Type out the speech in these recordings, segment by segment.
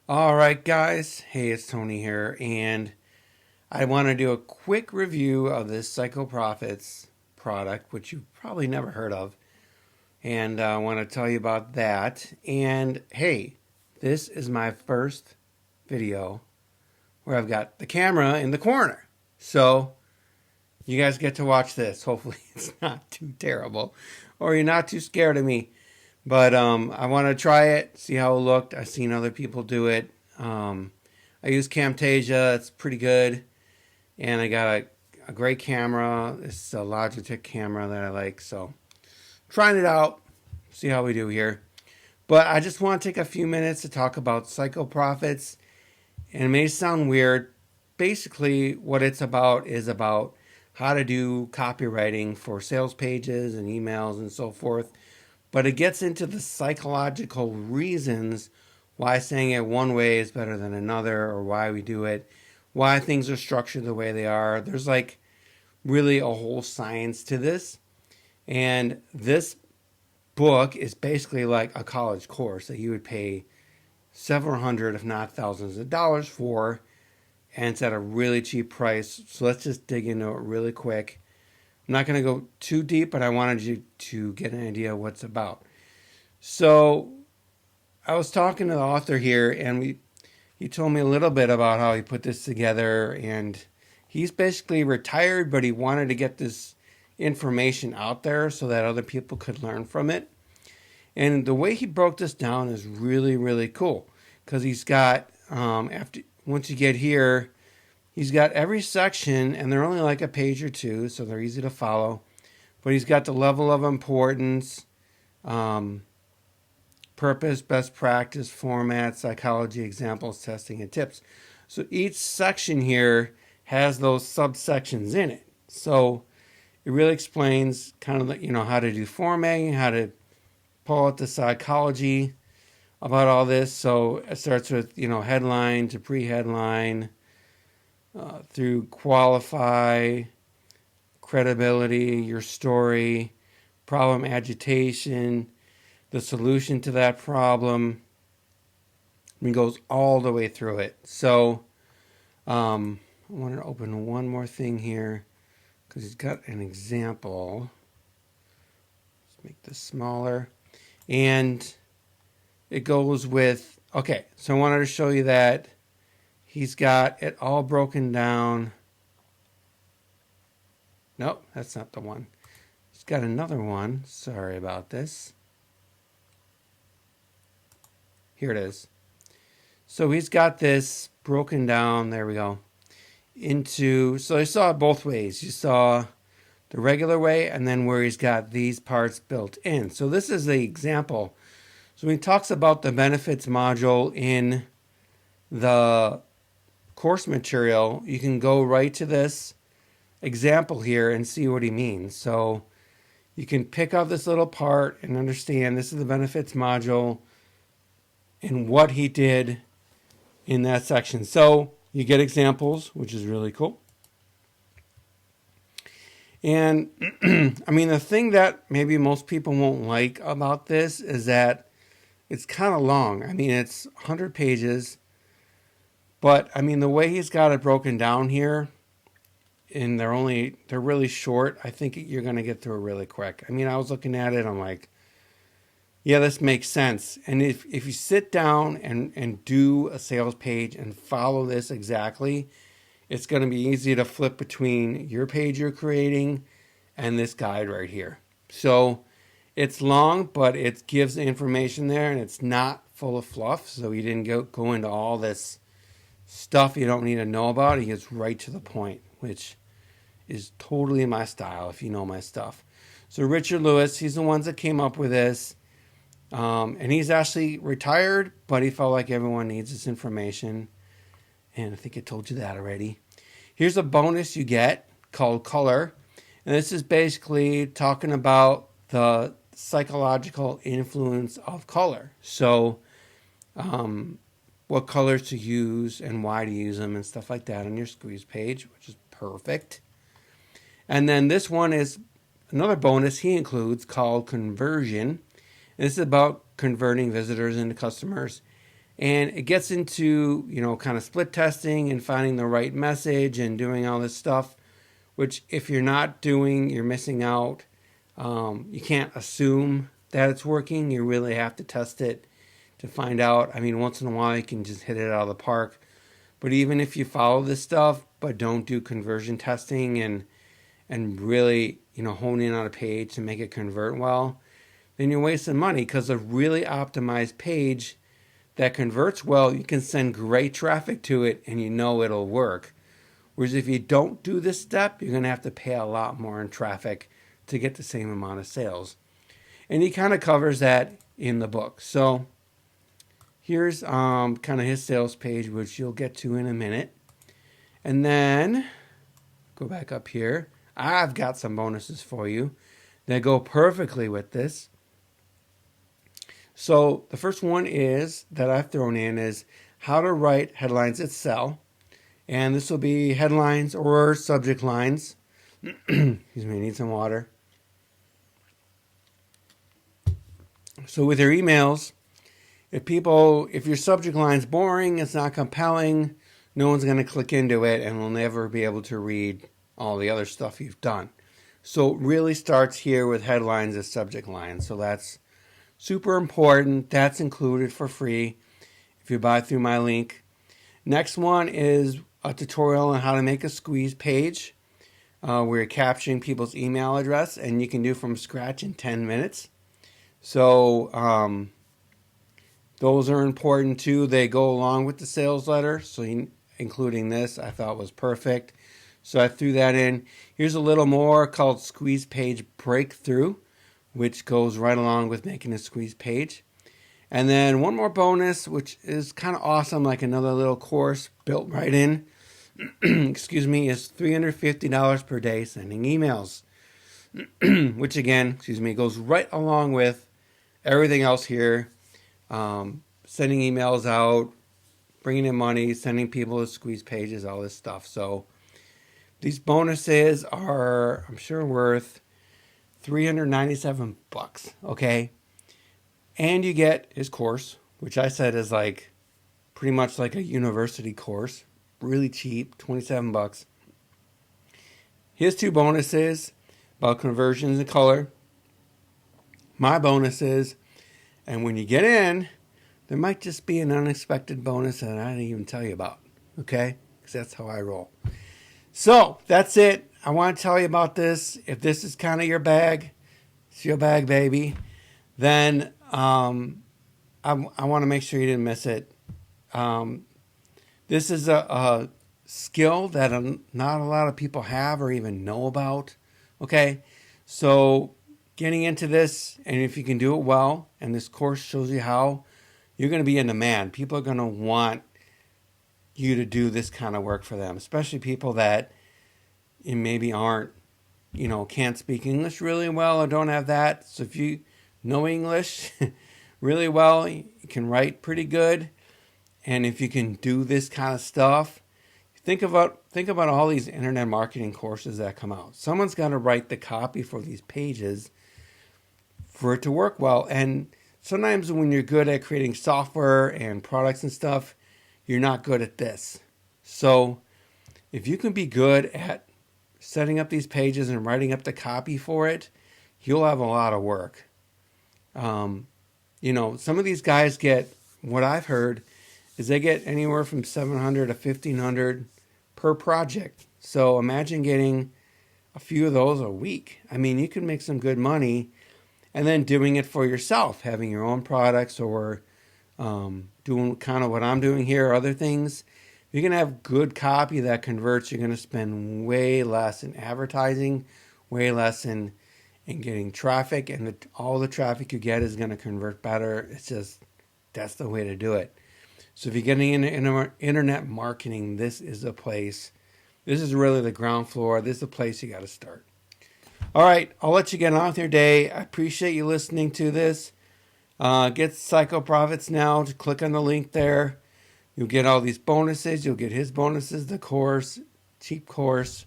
All right, guys. Hey, it's Tony here, and I want to do a quick review of this Psycho Profits product, which you've probably never heard of, and I want to tell you about that. And hey, this is my first video where I've got the camera in the corner, so you guys get to watch this. Hopefully, it's not too terrible, or you're not too scared of me. But I want to try it, see how it looked. I've seen other people do it. I use Camtasia. It's pretty good. And I got a great camera. It's a Logitech camera that I like. So trying it out, see how we do here. But I just want to take a few minutes to talk about Psycho Profits. And it may sound weird. Basically, what it's about is about how to do copywriting for sales pages and emails and so forth. But it gets into the psychological reasons why saying it one way is better than another, or why we do it, why things are structured the way they are. There's like really a whole science to this. And this book is basically like a college course that you would pay several hundred, if not thousands of dollars for, and it's at a really cheap price. So let's just dig into it really quick. I'm not going to go too deep, but I wanted you to get an idea of what it's about. So I was talking to the author here, and he told me a little bit about how he put this together, and he's basically retired, but he wanted to get this information out there so that other people could learn from it. And the way he broke this down is really, really cool, because he's got once you get here, he's got every section, and they're only like a page or two, so they're easy to follow. But he's got the level of importance, purpose, best practice, format, psychology, examples, testing, and tips. So each section here has those subsections in it. So it really explains kind of how to do formatting, how to pull out the psychology about all this. So it starts with headline to pre-headline, through qualify, credibility, your story, problem agitation, the solution to that problem. It goes all the way through it. So I want to open one more thing here because he's got an example. Let's make this smaller. And it goes with, okay, so I wanted to show you that he's got it all broken down. Nope, that's not the one. He's got another one. Sorry about this. Here it is. So he's got this broken down, there we go, into, so you saw it both ways. You saw the regular way and then where he's got these parts built in. So this is the example. So he talks about the benefits module in the course material. You can go right to this example here and see what he means. So you can pick out this little part and understand this is the benefits module and what he did in that section. So you get examples, which is really cool. And I mean, the thing that maybe most people won't like about this is that it's kind of long. I mean, it's 100 pages, but I mean, the way he's got it broken down here, and they're really short. I think you're going to get through it really quick. I mean, I was looking at it, I'm like, yeah, this makes sense. And if you sit down and do a sales page and follow this exactly, it's going to be easy to flip between your page you're creating and this guide right here. So it's long, but it gives the information there, and it's not full of fluff. So you didn't go into all this stuff you don't need to know about. He gets right to the point, which is totally my style if you know my stuff. So Richard Lewis, he's the ones that came up with this. And he's actually retired, but he felt like everyone needs this information. And I think I told you that already. Here's a bonus you get called Color. And this is basically talking about the psychological influence of color. So what colors to use and why to use them and stuff like that on your squeeze page, which is perfect. And then this one is another bonus he includes called Conversion. This is about converting visitors into customers. And it gets into, kind of split testing and finding the right message and doing all this stuff, which if you're not doing, you're missing out. You can't assume that it's working. You really have to test it to find out. I mean, once in a while you can just hit it out of the park. But even if you follow this stuff, but don't do conversion testing and really, hone in on a page to make it convert well, then you're wasting money, because a really optimized page that converts well, you can send great traffic to it and it'll work. Whereas if you don't do this step, you're going to have to pay a lot more in traffic to get the same amount of sales. And he kind of covers that in the book. So here's kind of his sales page, which you'll get to in a minute. And then go back up here. I've got some bonuses for you that go perfectly with this. So the first one is that I've thrown in is how to write headlines that sell. And this will be headlines or subject lines. Excuse me, I need some water. So with your emails, if your subject line's boring, it's not compelling, no one's going to click into it and will never be able to read all the other stuff you've done. So it really starts here with headlines as subject lines. So that's super important. That's included for free if you buy through my link. Next one is a tutorial on how to make a squeeze page where you're capturing people's email address, and you can do from scratch in 10 minutes. So those are important too. They go along with the sales letter. So including this, I thought was perfect. So I threw that in. Here's a little more called Squeeze Page Breakthrough, which goes right along with making a squeeze page. And then one more bonus, which is kind of awesome, like another little course built right in, excuse me, is $350 per day sending emails, which again, goes right along with everything else here. Sending emails out, bringing in money, sending people to squeeze pages, all this stuff. So these bonuses are, I'm sure, worth $397, okay? And you get his course, which I said is like pretty much like a university course, really cheap, $27. His two bonuses about conversions and color, my bonuses, and when you get in, there might just be an unexpected bonus that I didn't even tell you about, okay? Because that's how I roll. So that's it. I want to tell you about this. If this is kind of your bag, it's your bag, baby, then I want to make sure you didn't miss it. This is a skill that not a lot of people have or even know about. Okay, so getting into this, and if you can do it well, and this course shows you how, you're going to be in demand. People are going to want you to do this kind of work for them, especially people that maybe aren't, can't speak English really well or don't have that. So if you know English really well, you can write pretty good, and if you can do this kind of stuff, think about all these internet marketing courses that come out. Someone's got to write the copy for these pages for it to work well. And sometimes when you're good at creating software and products and stuff, you're not good at this. So if you can be good at setting up these pages and writing up the copy for it, you'll have a lot of work. Some of these guys get, what I've heard is they get anywhere from $700 to $1,500 per project. So imagine getting a few of those a week. I mean, you can make some good money, and then doing it for yourself, having your own products, or doing kind of what I'm doing here, or other things. If you're going to have good copy that converts, you're going to spend way less in advertising, way less in getting traffic, and all the traffic you get is going to convert better. It's just, that's the way to do it. So if you're getting into internet marketing, this is a place. This is really the ground floor. This is the place you got to start. All right, I'll let you get on with your day. I appreciate you listening to this. Get Psycho Profits now. Just click on the link there. You'll get all these bonuses. You'll get his bonuses, the course, cheap course.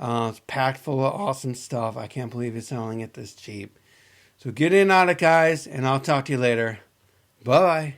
It's packed full of awesome stuff. I can't believe he's selling it this cheap. So get in on it, guys, and I'll talk to you later. Bye.